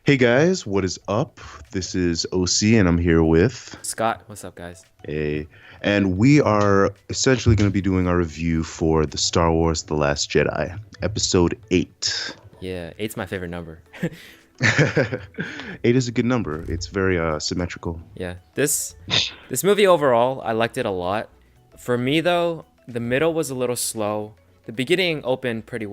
Hey guys, what is up? This is OC and I'm here with Scott, what's up, guys? a and we are essentially going to be doing our review for the Star Wars The Last Jedi, episode 8. Yeah, eight's my favorite number. 8 is a good number. It's very symmetrical. Yeah, this movie overall, I liked it a lot. For me though, the middle was a little slow. The beginning opened pretty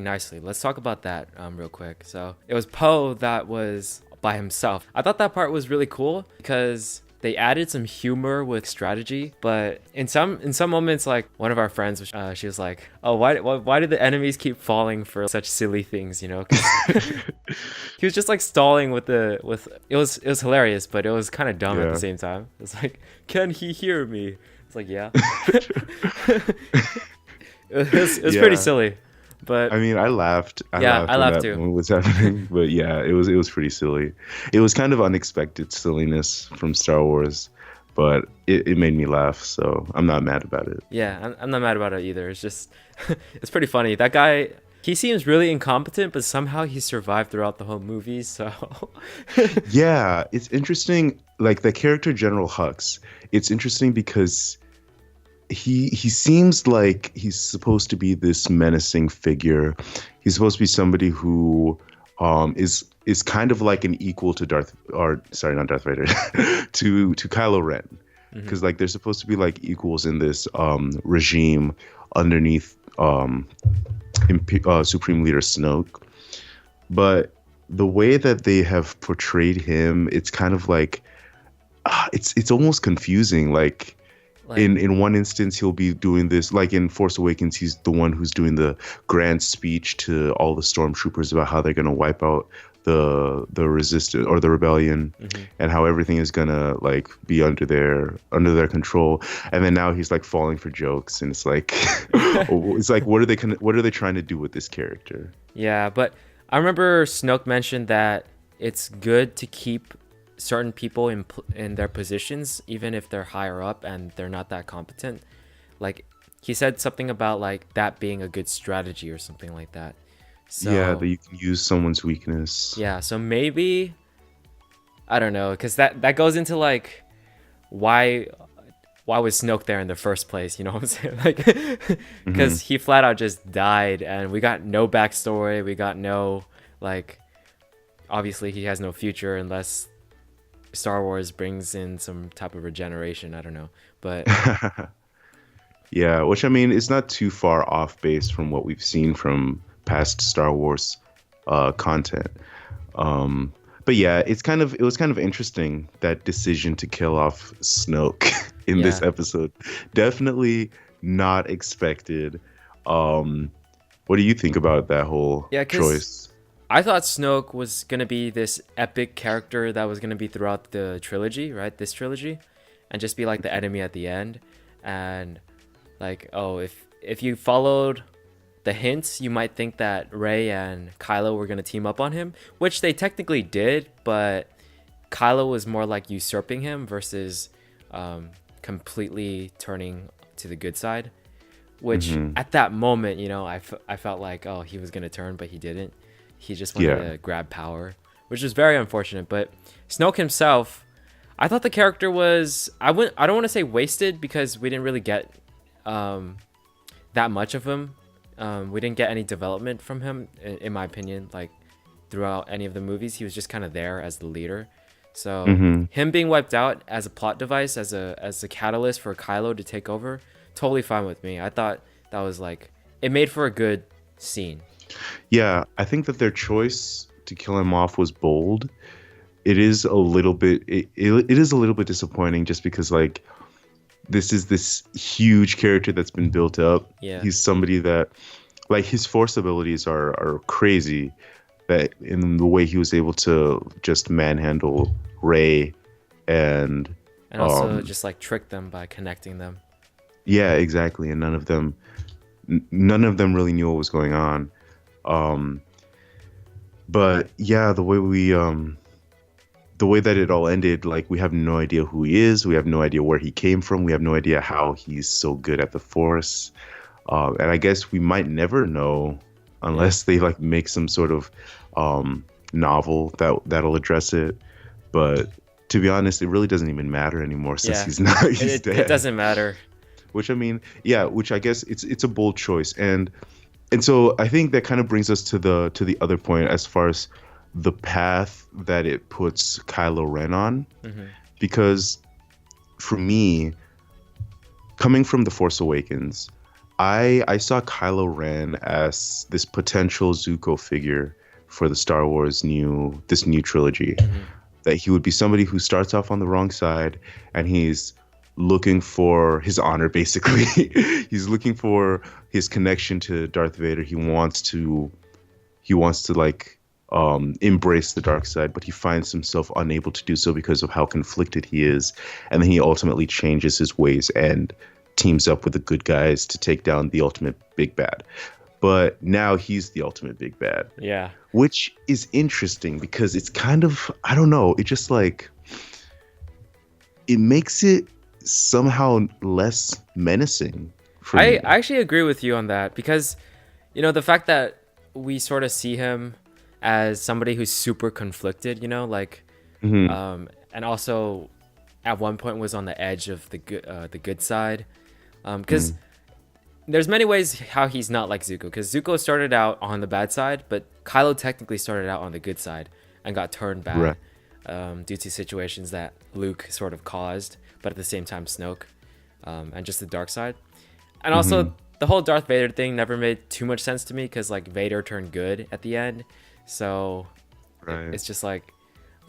nicely. Let's talk about that real quick. So it was Poe that was by himself. I thought that part was really cool because they added some humor with strategy, but in some moments, like one of our friends, she was like, "Oh, why do the enemies keep falling for such silly things?" You know, 'cause he was just like stalling with it was hilarious, but it was kind of dumb at the Yeah. same time. It's like, can he hear me? It's like, yeah. It was pretty Yeah. silly, but I mean, I laughed. I yeah, laughed I when laughed that too. moment was happening, but yeah, it was pretty silly. It was kind of unexpected silliness from Star Wars, but it made me laugh, so I'm not mad about it. Yeah, I'm not mad about it either. It's just it's pretty funny. That guy, he seems really incompetent, but somehow he survived throughout the whole movie. So Yeah, it's interesting. Like the character General Hux, it's interesting because he seems like he's supposed to be this menacing figure. He's supposed to be somebody who is kind of like an equal to Darth or sorry, not Darth Vader, to Kylo Ren. Mhm. Because like they're supposed to be like equals in this regime underneath Supreme Leader Snoke. But the way that they have portrayed him, it's kind of like it's almost confusing. Like Like, in one instance, he'll be doing this. Like in Force Awakens, he's the one who's doing the grand speech to all the stormtroopers about how they're gonna wipe out the resistance or the rebellion, mhm. and how everything is gonna like be under their control. And then now he's like falling for jokes, and it's like it's like what are they trying to do with this character? Yeah, but I remember Snoke mentioned that it's good to keep certain people in their positions, even if they're higher up and they're not that competent. Like he said something about like that being a good strategy or something like that. Yeah, that So you can use someone's weakness. yeah, so maybe I don't know, because that goes into like why why was Snoke there in the first place? You know what I'm saying? Like, Hmm. because he flat out just died, and we got no backstory. We got no like. Obviously, he has no future unless Star Wars brings in some type of regeneration. I don't know, but Yeah, which I mean is not too far off base from what we've seen from past Star Wars content. Um, but yeah, it was kind of interesting that decision to kill off Snoke in this yeah, episode. Definitely not expected. Um, what do you think about that whole yeah, because choice? I thought Snoke was gonna be this epic character that was gonna be throughout the trilogy, right? This trilogy, and just be like the enemy at the end, and like, oh, if you followed the hints, you might think that Rey and Kylo were gonna team up on him, which they technically did, but Kylo was more like usurping him versus completely turning to the good side. Which Hmm. at that moment, I felt like, oh, he was gonna turn, but he didn't. He just wanted Yeah. to grab power, which was very unfortunate. But Snoke himself, I thought the character was I don't want to say wasted because we didn't really get um, that much of him. We didn't get any development from him, in my opinion. Like throughout any of the movies, he was just kind of there as the leader. So Hmm. him being wiped out as a plot device, as a catalyst for Kylo to take over, totally fine with me. I thought that was like it made for a good scene. Yeah, I think that their choice to kill him off was bold. It is a little bit disappointing just because like this is this huge character that's been built up. Yeah, He's somebody that like his force abilities are crazy, that in the way he was able to just manhandle Ray and and also um just like trick them by connecting them. yeah, exactly, and none of them really knew what was going on. um but yeah, the way that it all ended, like we have no idea who he is, we have no idea where he came from, we have no idea how he's so good at the Force. And I guess we might never know Yeah, unless they like make some sort of novel that'll address it. But to be honest, it really doesn't even matter anymore since Yeah, he's dead. it doesn't matter. Which I mean, yeah, which I guess it's a bold choice, and so I think that kind of brings us to the other point as far as the path that it puts Kylo Ren on, Hmm. because for me, coming from The Force Awakens, I saw Kylo Ren as this potential Zuko figure for the Star Wars this new trilogy. Hmm. That he would be somebody who starts off on the wrong side and he's looking for his honor, basically. He's looking for his connection to Darth Vader. He wants to like embrace the dark side, but he finds himself unable to do so because of how conflicted he is. And then he ultimately changes his ways and teams up with the good guys to take down the ultimate big bad. But now he's the ultimate big bad, Yeah. which is interesting because it's kind of, I don't know, it just like, it makes it somehow less menacing for I me. actually agree with you on that because, the fact that we sort of see him as somebody who's super conflicted, like, Mhm. and also at one point was on the edge of the good side, because there's many ways how he's not like Zuko, because Zuko started out on the bad side, but Kylo technically started out on the good side and got turned bad, due to situations that Luke sort of caused, but at the same time Snoke, and just the dark side. And also the whole Darth Vader thing never made too much sense to me because like Vader turned good at the end, so Right. it's just like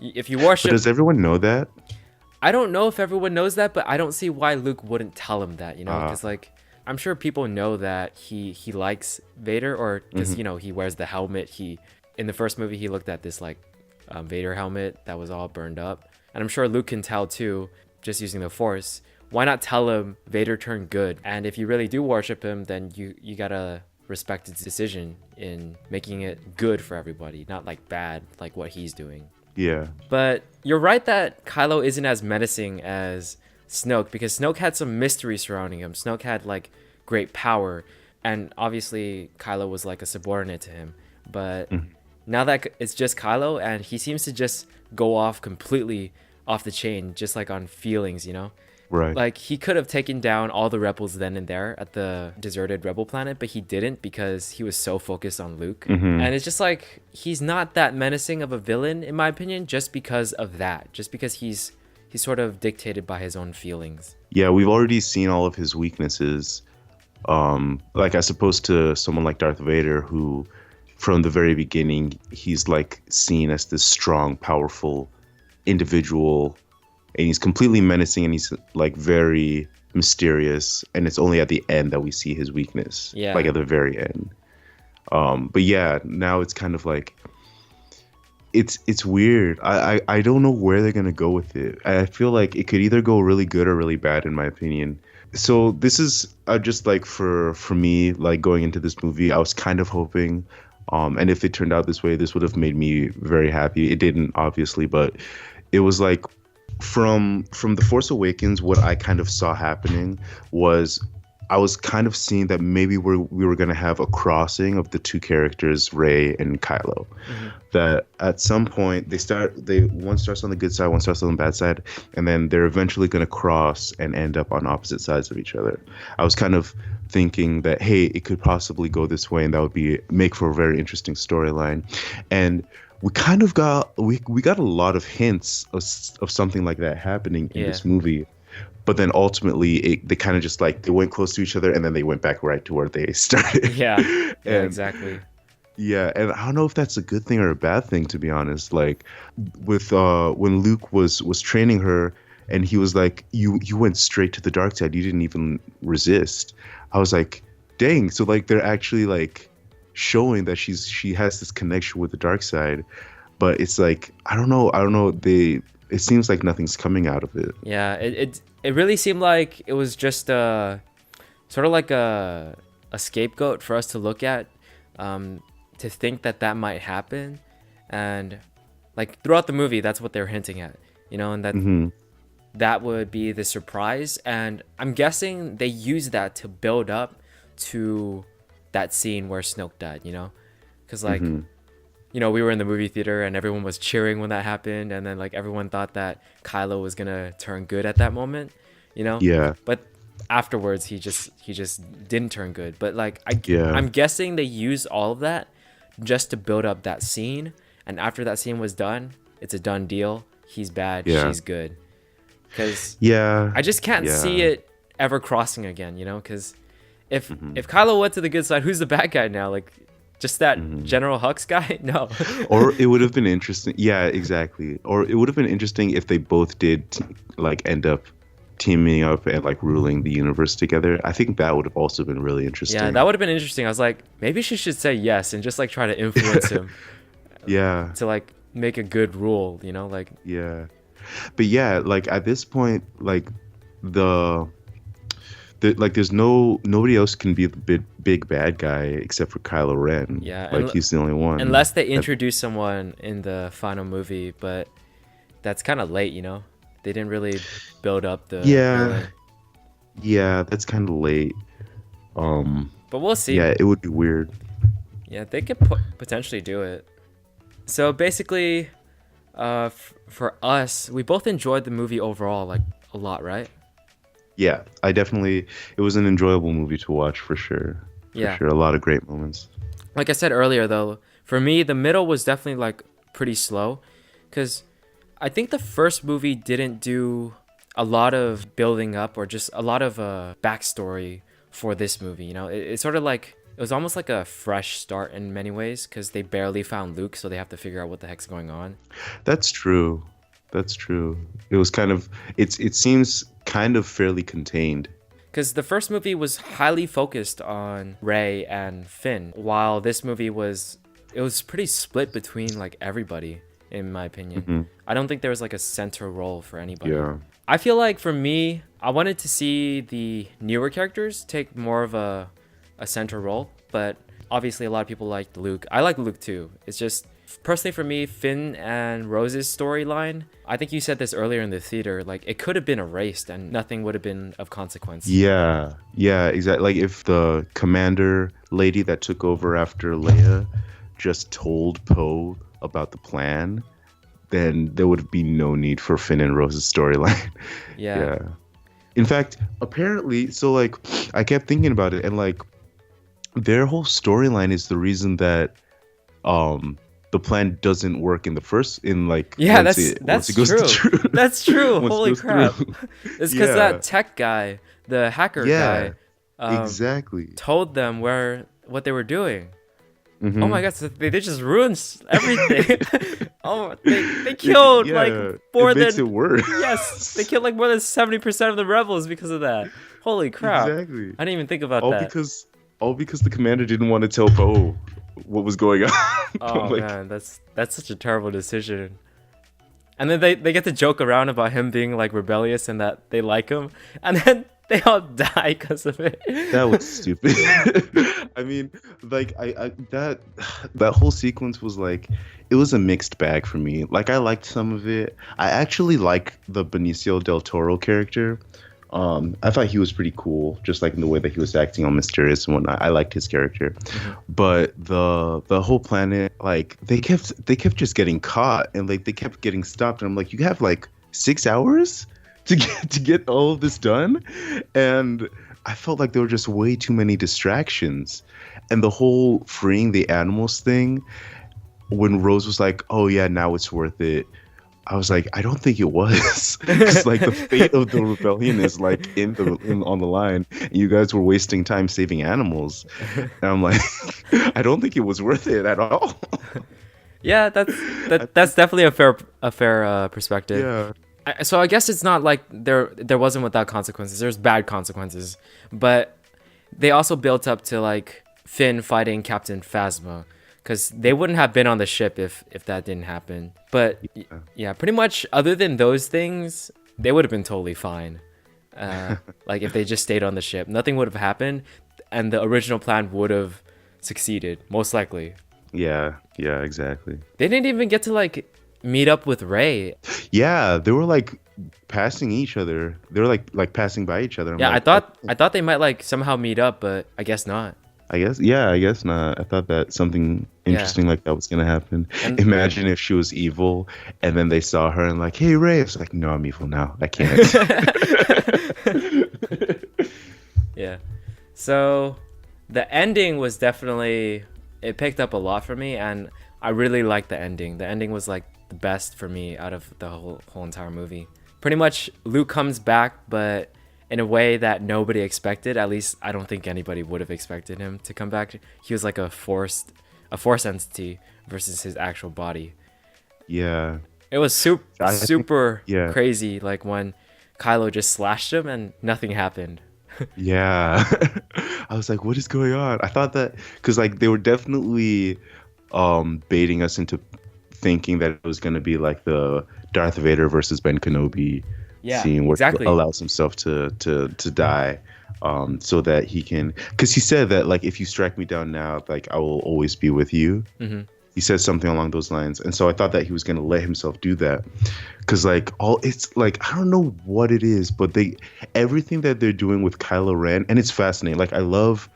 if you But worship. does everyone know that? I don't know if everyone knows that, but I don't see why Luke wouldn't tell him that, because like I'm sure people know that he likes Vader, or because he wears the helmet. He in the first movie he looked at this like Vader helmet that was all burned up, and I'm sure Luke can tell too, just using the Force. Why not tell him Vader turned good? And if you really do worship him, then you gotta respect his decision in making it good for everybody, not like bad like what he's doing. Yeah. But you're right that Kylo isn't as menacing as Snoke, because Snoke had some mystery surrounding him. Snoke had like great power, and obviously Kylo was like a subordinate to him. But now that it's just Kylo, and he seems to just go off completely off the chain, just like on feelings. Right. Like he could have taken down all the rebels then and there at the deserted rebel planet, but he didn't because he was so focused on Luke. And it's just like he's not that menacing of a villain in my opinion, just because of that. Just because he's sort of dictated by his own feelings. Yeah, we've already seen all of his weaknesses. Like as opposed to someone like Darth Vader, who from the very beginning, he's like seen as this strong, powerful individual, and he's completely menacing and he's like very mysterious, and it's only at the end that we see his weakness. Yeah. Like at the very end. But yeah, now it's kind of like it's weird. I don't know where they're gonna go with it. I feel like it could either go really good or really bad in my opinion. So this is just like for me, like going into this movie, I was kind of hoping, and if it turned out this way, this would have made me very happy. It didn't, obviously, but it was like from The Force Awakens, what I kind of saw happening was I was kind of seeing that maybe we were going to have a crossing of the two characters, Rey and Kylo. That at some point one starts on the good side, one starts on the bad side, and then they're eventually going to cross and end up on opposite sides of each other. I was kind of thinking that, hey, it could possibly go this way, and that would make for a very interesting storyline. And we kind of got we got a lot of hints of something like that happening in this movie. But then ultimately, they kind of just like they went close to each other, and then they went back right to where they started. Yeah, exactly. Yeah, and I don't know if that's a good thing or a bad thing, to be honest. Like with when Luke was training her, and he was like, "You went straight to the dark side. You didn't even resist." I was like, "Dang!" So like they're actually like showing that she has this connection with the dark side, but it's like I don't know. It seems like nothing's coming out of it. Yeah, it really seemed like it was just sort of like a scapegoat for us to look at, to think that might happen, and like throughout the movie, that's what they're hinting at, and that would be the surprise. And I'm guessing they use that to build up to that scene where Snoke died, because like we were in the movie theater and everyone was cheering when that happened, and then like everyone thought that Kylo was gonna turn good at that moment, Yeah. but afterwards he just didn't turn good. But like Yeah. I'm guessing they used all of that just to build up that scene, and after that scene was done, it's a done deal. He's bad, Yeah. she's good. Because Yeah. I just can't Yeah. see it ever crossing again, because if Kylo went to the good side, who's the bad guy now? Like, just that General Hux guy? No. Or it would have been interesting. Yeah, exactly. Or it would have been interesting if they both did like end up teaming up and like ruling the universe together. I think that would have also been really interesting. Yeah, that would have been interesting. I was like, maybe she should say yes and just like try to influence him Yeah. to like make a good rule, like. Yeah. But yeah, like at this point, like like there's nobody else can be the big bad guy except for Kylo Ren. Yeah, like he's the only one. Unless they introduce someone in the final movie, but that's kind of late, They didn't really build up the villain. Yeah, that's kind of late. But we'll see. Yeah, it would be weird. Yeah, they could potentially do it. So basically, for us, we both enjoyed the movie overall, like a lot, right? Yeah, it was an enjoyable movie to watch for sure. For sure, a lot of great moments. Like I said earlier, though, for me, the middle was definitely like pretty slow, because I think the first movie didn't do a lot of building up or just a lot of backstory for this movie. It's sort of like, it was almost like a fresh start in many ways, because they barely found Luke, so they have to figure out what the heck's going on. That's true. It was kind of, it seems kind of fairly contained. Because the first movie was highly focused on Rey and Finn, while this movie was pretty split between like everybody, in my opinion. I don't think there was like a center role for anybody. Yeah. I feel like for me, I wanted to see the newer characters take more of a center role, but obviously a lot of people liked Luke. I like Luke too. It's just, personally for me, Finn and Rose's storyline, I think you said this earlier in the theater, like it could have been erased and nothing would have been of consequence. Yeah, exactly. Like if the commander lady that took over after Leia just told Poe about the plan, then there would be no need for Finn and Rose's storyline. Yeah. In fact, apparently, so like I kept thinking about it, and like their whole storyline is the reason that the plan doesn't work that's true. That's true. Holy crap. It's because that tech guy, the hacker guy, exactly, told them what they were doing. Oh my god, so they just ruined everything. They killed like more than, makes it worse. Yes, they killed like more than 70% of the rebels because of that. Holy crap. Exactly. I didn't even think about that. All because the commander didn't want to tell Poe what was going on. Oh man, that's such a terrible decision. And then they get to joke around about him being like rebellious and that they like him, and then they all die because of it. That was stupid. I mean, like that whole sequence was like, it was a mixed bag for me. Like I liked some of it. I actually like the Benicio del Toro character. I thought he was pretty cool, just like in the way that he was acting all mysterious and whatnot. I liked his character, but the whole planet, like they kept just getting caught, and like they kept getting stopped. And I'm like, you have like 6 hours to get all of this done, and I felt like there were just way too many distractions. And the whole freeing the animals thing, when Rose was like, "Oh yeah, now it's worth it." I was like, I don't think it was. It's like the fate of the rebellion is like on the line. And you guys were wasting time saving animals. And I'm like, I don't think it was worth it at all. Yeah, that's definitely a fair perspective. Yeah. So I guess it's not like there wasn't without consequences. There's bad consequences, but they also built up to like Finn fighting Captain Phasma, because they wouldn't have been on the ship if that didn't happen. But yeah, pretty much other than those things, they would have been totally fine. Like if they just stayed on the ship, nothing would have happened, and the original plan would have succeeded, most likely. Yeah, exactly. They didn't even get to like meet up with Rey. Yeah, they were like passing each other. They were like passing by each other. I thought they might like somehow meet up, but I guess not. I guess, yeah, I guess not. I thought that something Yeah, interesting like that was gonna happen. and Imagine if she was evil and then they saw her and like, hey, Ray. It's like, no, I'm evil now. I can't. yeah. So the ending was definitely, it picked up a lot for me, and I really liked the ending. The ending was like the best for me out of the whole entire movie. Pretty much Luke comes back, but in a way that nobody expected. At least I don't think anybody would have expected him to come back. He was like a force entity versus his actual body. Yeah. It was I think, super yeah. crazy, like when Kylo just slashed him and nothing happened. Yeah. I was like, what is going on? I thought that because like they were definitely baiting us into thinking that it was gonna be like the Darth Vader versus Ben Kenobi Yeah, scene where he exactly. allows himself to die. So that he can, because he said that like if you strike me down now, like I will always be with you. Hmm. He said something along those lines, and so I thought that he was gonna let himself do that, because like all it's like I don't know what it is, but they everything that they're doing with Kylo Ren, and it's fascinating. Like I love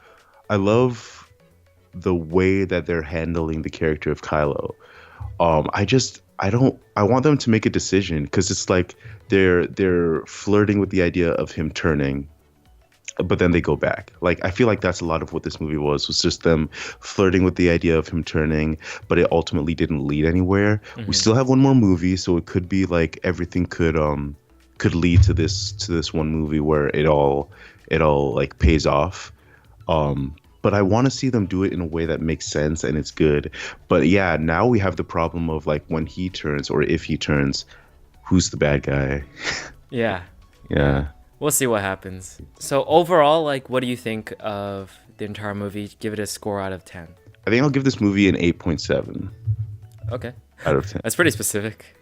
the way that they're handling the character of Kylo. I want them to make a decision because it's like they're flirting with the idea of him turning, but then they go back. Like I feel like that's a lot of what this movie was just them flirting with the idea of him turning, but it ultimately didn't lead anywhere. We Hmm. still have one more movie, so it could be like everything could lead to this one movie where it all like pays off. But I want to see them do it in a way that makes sense and it's good. But yeah, now we have the problem of like when he turns or if he turns, who's the bad guy? Yeah, yeah. Yeah. We'll see what happens. So overall, like, what do you think of the entire movie? Give it a score out of 10. I think I'll give this movie an 8.7 Okay, out of 10. that's pretty specific.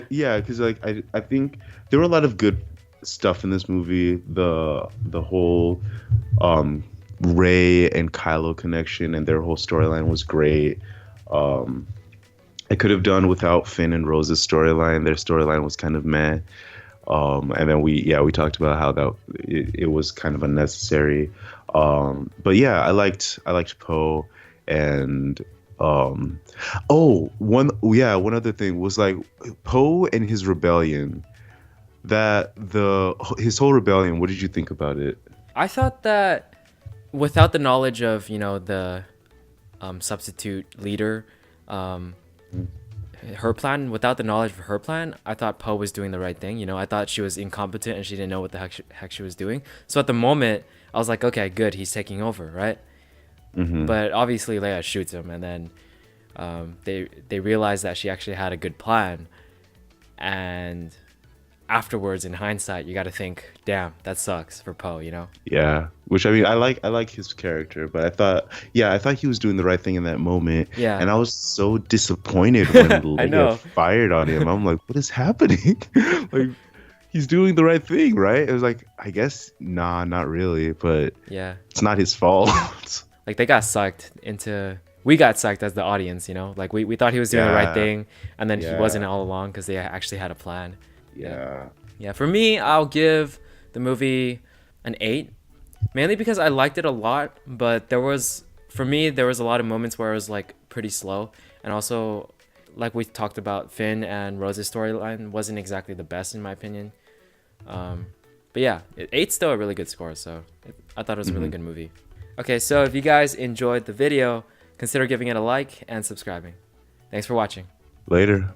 Yeah, because like I think there were a lot of good stuff in this movie. The whole Rey and Kylo connection and their whole storyline was great. Um, I could have done without Finn and Rose's storyline. Their storyline was kind of meh. And then we talked about how that it was kind of unnecessary. But yeah, I liked Poe and one other thing was like Poe and his rebellion. That the his whole rebellion. What did you think about it? I thought that without the knowledge of, the substitute leader, um, her plan, without the knowledge of her plan, I thought Poe was doing the right thing. I thought she was incompetent and she didn't know what the heck she was doing. So at the moment, I was like, okay, good, he's taking over, right? Mm-hmm. But obviously, Leia shoots him, and then they realize that she actually had a good plan. And afterwards, in hindsight, you got to think, damn, that sucks for Poe. Yeah, which I mean, I like his character, but I thought he was doing the right thing in that moment, Yeah, and I was so disappointed when I Leia know. fired on him. I'm like, what is happening? Like, he's doing the right thing, right? It was like, I guess, nah, not really, but Yeah, it's not his fault. like they got sucked into. We got sucked as the audience. Like we thought he was doing the right Yeah, thing, and then he wasn't yeah, all along because they actually had a plan. Yeah. yeah. Yeah, for me, I'll give the movie an 8, mainly because I liked it a lot, but for me, there was a lot of moments where it was like pretty slow, and also, like we talked about, Finn and Rose's storyline wasn't exactly the best in my opinion. Um, but yeah, 8's still a really good score, so I thought it was a really Hmm. good movie. Okay, so if you guys enjoyed the video, consider giving it a like and subscribing. Thanks for watching. Later.